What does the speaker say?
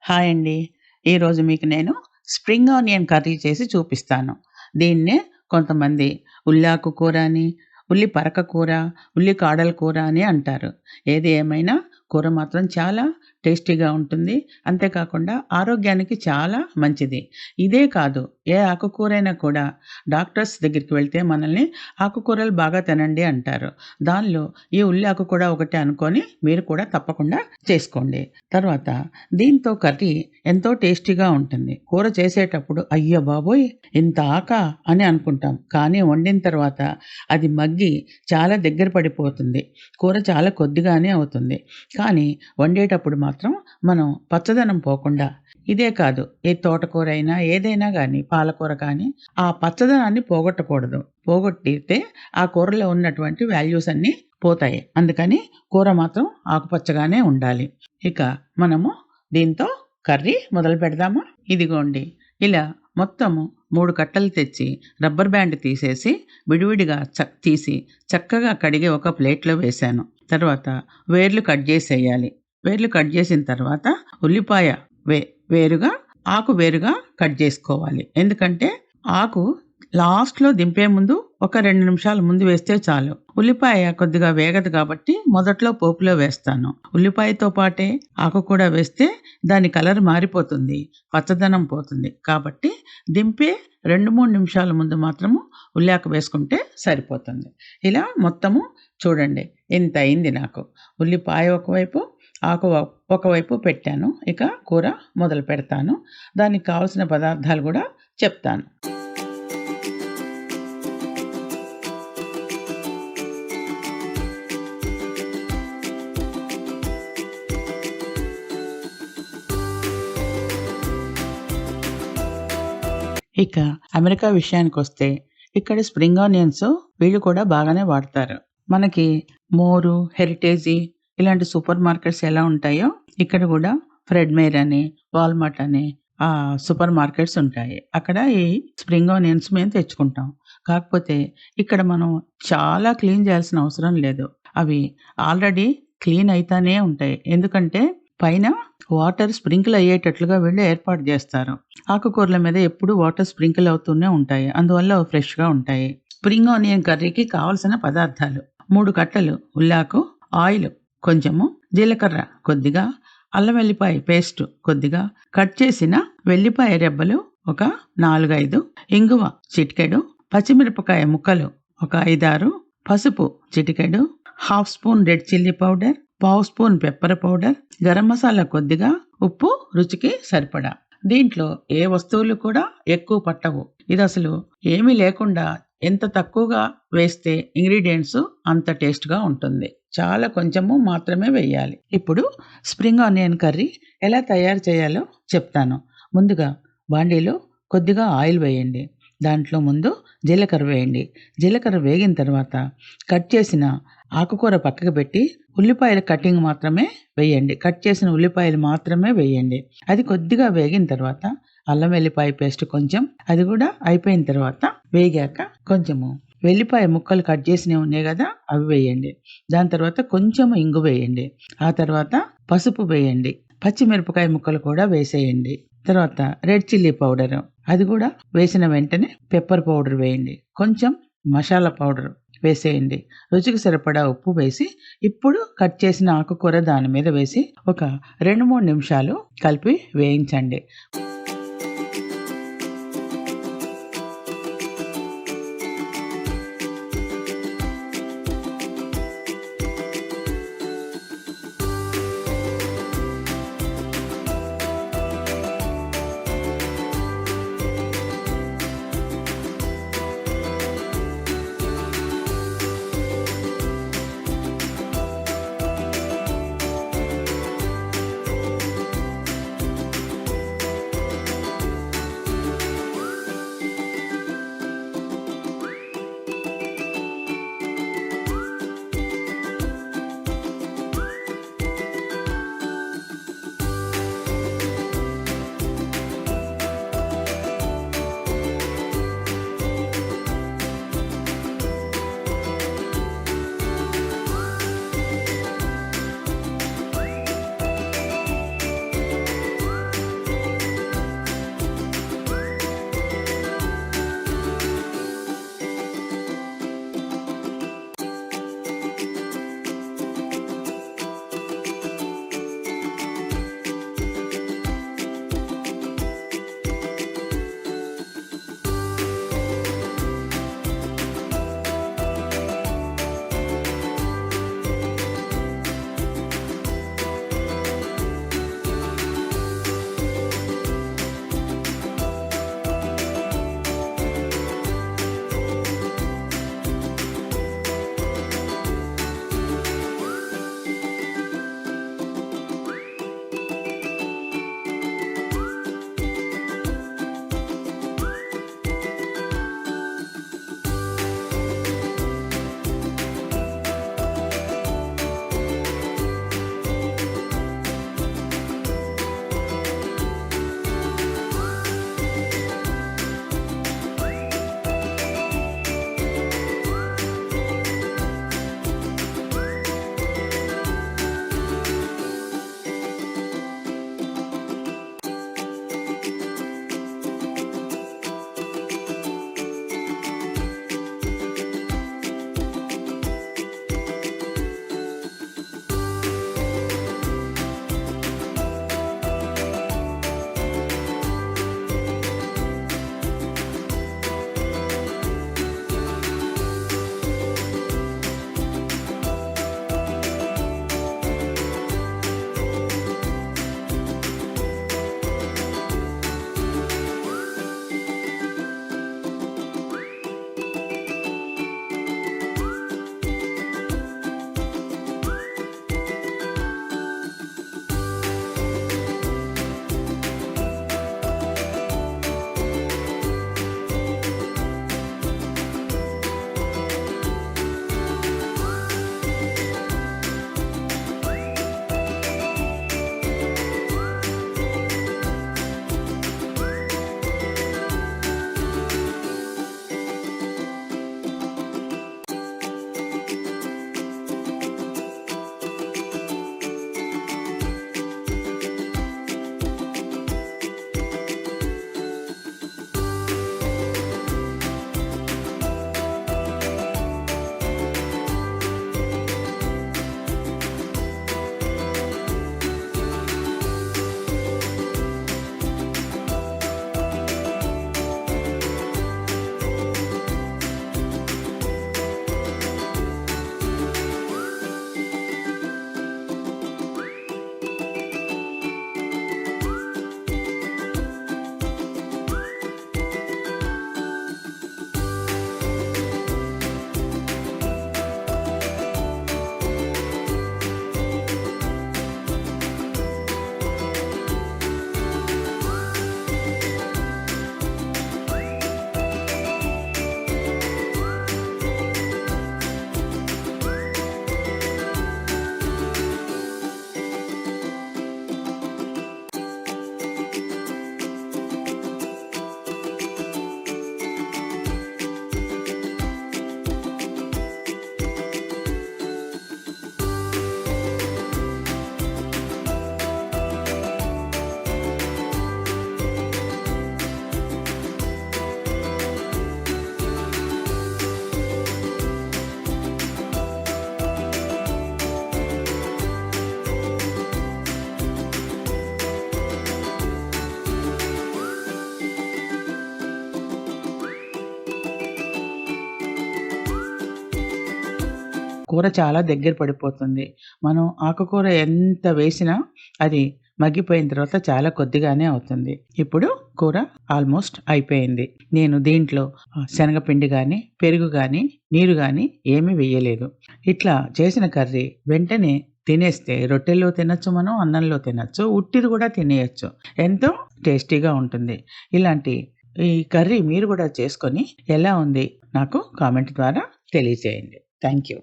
Hi అండి. ఈరోజు మీకు నేను స్ప్రింగ్ ఆనియన్ కర్రీ చేసి చూపిస్తాను. దీన్నే కొంతమంది ఉల్లాకు కూర అని, ఉల్లి పరక కూర, ఉల్లి కాడల కూర అని అంటారు. ఏది ఏమైనా కూర మాత్రం చాలా టేస్టీగా ఉంటుంది. అంతేకాకుండా ఆరోగ్యానికి చాలా మంచిది. ఇదే కాదు, ఏ ఆకుకూరైనా కూడా డాక్టర్స్ దగ్గరికి వెళ్తే మనల్ని ఆకుకూరలు బాగా తినండి అంటారు. దానిలో ఈ ఉల్లి ఆకు కూడా ఒకటే అనుకోని మీరు కూడా తప్పకుండా చేసుకోండి. తర్వాత దీంతో కర్రీ ఎంతో టేస్టీగా ఉంటుంది. కూర చేసేటప్పుడు అయ్య బాబోయ్! ఇంత ఆకా అని అనుకుంటాం. కానీ వండిన తర్వాత అది మగ్గి చాలా దగ్గర పడిపోతుంది. కూర చాలా కొద్దిగానే అవుతుంది. కానీ వండేటప్పుడు మాత్రం మనం పచ్చదనం పోకుండా ఇదే కాదు, ఏ తోటకూర అయినా ఏదైనా గానీ పాలకూర కానీ ఆ పచ్చదనాన్ని పోగొట్టకూడదు. పోగొట్టితే ఆ కూరలో ఉన్నటువంటి వాల్యూస్ అన్నీ పోతాయి. అందుకని కూర మాత్రం ఆకుపచ్చగానే ఉండాలి. ఇక మనము దీంతో కర్రీ మొదలు పెడదామా? ఇదిగోండి, ఇలా మొత్తము 3 కట్టలు తెచ్చి రబ్బర్ బ్యాండ్ తీసేసి విడివిడిగా తీసి చక్కగా కడిగి ఒక ప్లేట్లో వేశాను. తర్వాత వేర్లు కట్ చేసేయాలి. వేర్లు కట్ చేసిన తర్వాత ఉల్లిపాయ వేరుగా, ఆకు వేరుగా కట్ చేసుకోవాలి. ఎందుకంటే ఆకు లాస్ట్‌లో దింపే ముందు ఒక 2 నిమిషాల ముందు వేస్తే చాలు. ఉల్లిపాయ కొద్దిగా వేగదు కాబట్టి మొదట్లో పోపులో వేస్తాను. ఉల్లిపాయతో పాటే ఆకు కూడా వేస్తే దాని కలర్ మారిపోతుంది. పచ్చదనం పోతుంది. కాబట్టి దింపే 2, 3 నిమిషాల ముందు మాత్రము ఉల్లాకు వేసుకుంటే సరిపోతుంది. ఇలా మొత్తము చూడండి, ఇంత అయింది నాకు. ఉల్లిపాయ ఒకవైపు, ఆకు ఒకవైపు పెట్టాను. ఇక కూర మొదలు పెడతాను. దానికి కావాల్సిన పదార్థాలు కూడా చెప్తాను. ఇక అమెరికా విషయానికొస్తే ఇక్కడ స్ప్రింగ్ ఆనియన్స్ వీళ్ళు కూడా బాగానే వాడతారు. మనకి మోరు, హెరిటేజీ ఇలాంటి సూపర్ మార్కెట్స్ ఎలా ఉంటాయో ఇక్కడ కూడా ఫ్రెడ్ మేర్ అని, వాల్మార్ట్ అని సూపర్ మార్కెట్స్ ఉంటాయి. అక్కడ ఈ స్ప్రింగ్ ఆనియన్స్ మేము తెచ్చుకుంటాం. కాకపోతే ఇక్కడ మనం చాలా క్లీన్ చేయాల్సిన అవసరం లేదు. అవి ఆల్రెడీ క్లీన్ అయితానే ఉంటాయి. ఎందుకంటే పైన వాటర్ స్ప్రింకిల్ అయ్యేటట్లుగా వీళ్ళు ఏర్పాటు చేస్తారు. ఆకుకూరల మీద ఎప్పుడు వాటర్ స్ప్రింకిల్ అవుతూనే ఉంటాయి. అందువల్ల అవి ఫ్రెష్‌గా ఉంటాయి. స్ప్రింగ్ ఆనియన్ కర్రీకి కావాల్సిన పదార్థాలు: 3 కట్టలు ఉల్లాకు, ఆయిల్ కొంచెము, జీలకర్ర కొద్దిగా, అల్లం వెల్లిపాయ పేస్ట్ కొద్దిగా, కట్ చేసిన వెల్లిపాయ రెబ్బలు ఒక 4, 5, ఇంగువ చిటికెడు, పచ్చిమిరపకాయ ముక్కలు ఒక 5, 6, పసుపు చిటికెడు, half spoon red chilli powder, పావు spoon pepper powder, garam masala కొద్దిగా, ఉప్పు రుచికి సరిపడా. దీంట్లో ఏ వస్తువులు కూడా ఎక్కువ పట్టవు. ఇది అసలు ఏమీ లేకుండా ఎంత తక్కువగా వేస్తే ఇంగ్రీడియంట్స్ అంత టేస్ట్‌గా ఉంటుంది. చాలా కొంచెము మాత్రమే వేయాలి. ఇప్పుడు స్ప్రింగ్ ఆనియన్ కర్రీ ఎలా తయారు చేయాలో చెప్తాను. ముందుగా బాండీలో కొద్దిగా ఆయిల్ వేయండి. దాంట్లో ముందు జీలకర్ర వేయండి. జీలకర్ర వేగిన తర్వాత కట్ చేసిన ఆకుకూర పక్కకు పెట్టి ఉల్లిపాయల కటింగ్ మాత్రమే వేయండి. కట్ చేసిన ఉల్లిపాయలు మాత్రమే వేయండి. అది కొద్దిగా వేగిన తర్వాత అల్లం వెల్లిపాయ పేస్ట్ కొంచెం, అది కూడా అయిపోయిన తర్వాత వేగాక కొంచెము వెల్లిపాయ ముక్కలు కట్ చేసినవి ఉన్నాయి కదా, అవి వేయండి. దాని తర్వాత కొంచెం ఇంగు వేయండి. ఆ తర్వాత పసుపు వేయండి. పచ్చిమిరపకాయ ముక్కలు కూడా వేసేయండి. తర్వాత రెడ్ చిల్లీ పౌడర్, అది కూడా వేసిన వెంటనే పెప్పర్ పౌడర్ వేయండి. కొంచెం మసాలా పౌడర్ వేసేయండి. రుచికి సరిపడా ఉప్పు వేసి ఇప్పుడు కట్ చేసిన ఆకుకూర దాని మీద వేసి ఒక 2, 3 నిమిషాలు కలిపి వేయించండి. కూర చాలా దగ్గర పడిపోతుంది. మనం ఆకుకూర ఎంత వేసినా అది మగ్గిపోయిన తర్వాత చాలా కొద్దిగానే అవుతుంది. ఇప్పుడు కూర ఆల్మోస్ట్ అయిపోయింది. నేను దీంట్లో శనగపిండి గాని, పెరుగు గాని, నీరు గాని ఏమీ వేయలేదు. ఇట్లా చేసిన కర్రీ వెంటనే తినేస్తే రొట్టెల్లో తినొచ్చు మనం, అన్నంలో తినొచ్చు, ఉట్టిది కూడా తినేయొచ్చు. ఎంతో టేస్టీగా ఉంటుంది. ఇలాంటి ఈ కర్రీ మీరు కూడా చేసుకొని ఎలా ఉంది నాకు కామెంట్ ద్వారా తెలియజేయండి. Thank you.